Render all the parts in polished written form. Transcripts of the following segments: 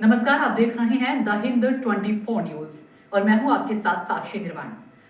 नमस्कार, आप देख रहे हैं द हिंद 24 न्यूज और मैं हूं आपके साथ साक्षी निर्वाण।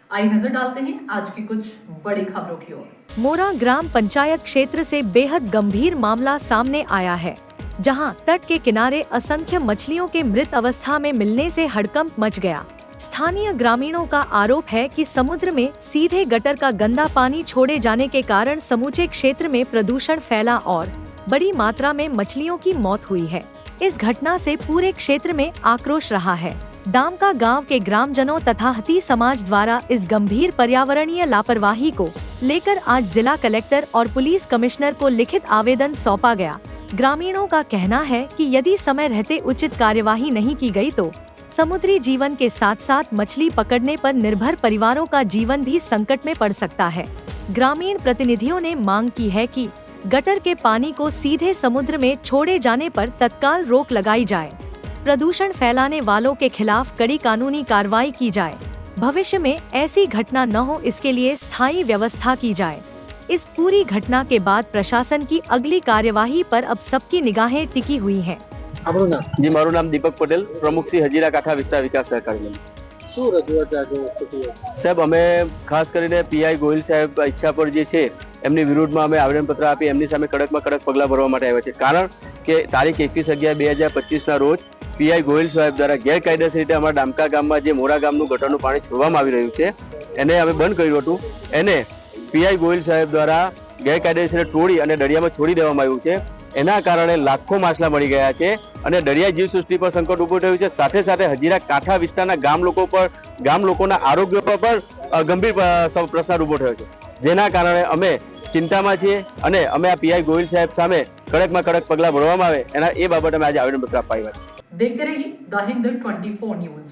आइए नजर डालते हैं आज की कुछ बड़ी खबरों की ओर। मोरा ग्राम पंचायत क्षेत्र से बेहद गंभीर मामला सामने आया है, जहां तट के किनारे असंख्य मछलियों के मृत अवस्था में मिलने से हड़कंप मच गया। स्थानीय ग्रामीणों का आरोप है कि समुद्र में सीधे गटर का गंदा पानी छोड़े जाने के कारण समूचे क्षेत्र में प्रदूषण फैला और बड़ी मात्रा में मछलियों की मौत हुई है। इस घटना से पूरे क्षेत्र में आक्रोश रहा है। डामका गांव के ग्रामजनों तथा हती समाज द्वारा इस गंभीर पर्यावरणीय लापरवाही को लेकर आज जिला कलेक्टर और पुलिस कमिश्नर को लिखित आवेदन सौंपा गया। ग्रामीणों का कहना है कि यदि समय रहते उचित कार्यवाही नहीं की गई तो समुद्री जीवन के साथ साथ मछली पकड़ने पर निर्भर परिवारों का जीवन भी संकट में पड़ सकता है। ग्रामीण प्रतिनिधियों ने मांग की है कि गटर के पानी को सीधे समुद्र में छोड़े जाने पर तत्काल रोक लगाई जाए। प्रदूषण फैलाने वालों के खिलाफ कड़ी कानूनी कार्रवाई की जाए। भविष्य में ऐसी घटना न हो, इसके लिए स्थायी व्यवस्था की जाए। इस पूरी घटना के बाद प्रशासन की अगली कार्यवाही पर अब सबकी निगाहें टिकी हुई हैं। जी, मारू नाम दीपक पटेल, प्रमुख श्री हजीरा कांठा विस्तार विकास सहकारी साहब, અમે ખાસ કરીને પીઆઈ ગોહિલ સાહેબ ઈચ્છાપર જે છે એમની વિરુદ્ધમાં અમે આવેદનપત્ર આપી એમની સામે કડકમાં કડક પગલાં ભરવા માટે આવ્યા છે। કારણ કે તારીખ 21/11/2025ના રોજ પીઆઈ ગોહિલ સાહેબ દ્વારા ગેરકાયદેસર રીતે અમારા ડામકા ગામમાં જે મોરા ગામનું ગટરનું પાણી છોડવામાં આવી રહ્યું છે એને અમે બંધ કર્યું હતું। એને પીઆઈ ગોહિલ સાહેબ દ્વારા ગેરકાયદેસર તોડી અને દરિયામાં છોડી દેવામાં આવ્યું છે। એના કારણે લાખો માછલા મળી ગયા છે અને દરિયાઈ જીવસૃષ્ટિ પર સંકટ ઊભું થયું છે। સાથે સાથે હજીરા કાંઠા વિસ્તારના ગામ લોકોના આરોગ્ય પર પણ ગંભીર પ્રશ્ન ઊભો થયો છે, જેના કારણે અમે ચિંતામાં છીએ અને અમે આ પીઆઈ ગોહિલ સાહેબ સામે કડકમાં કડક પગલાં ભરવામાં આવે એના એ બાબતે અમે આજે આવેદનપત્ર આપવા આવ્યા છે। देखते रहिए द हिंद 24 न्यूज।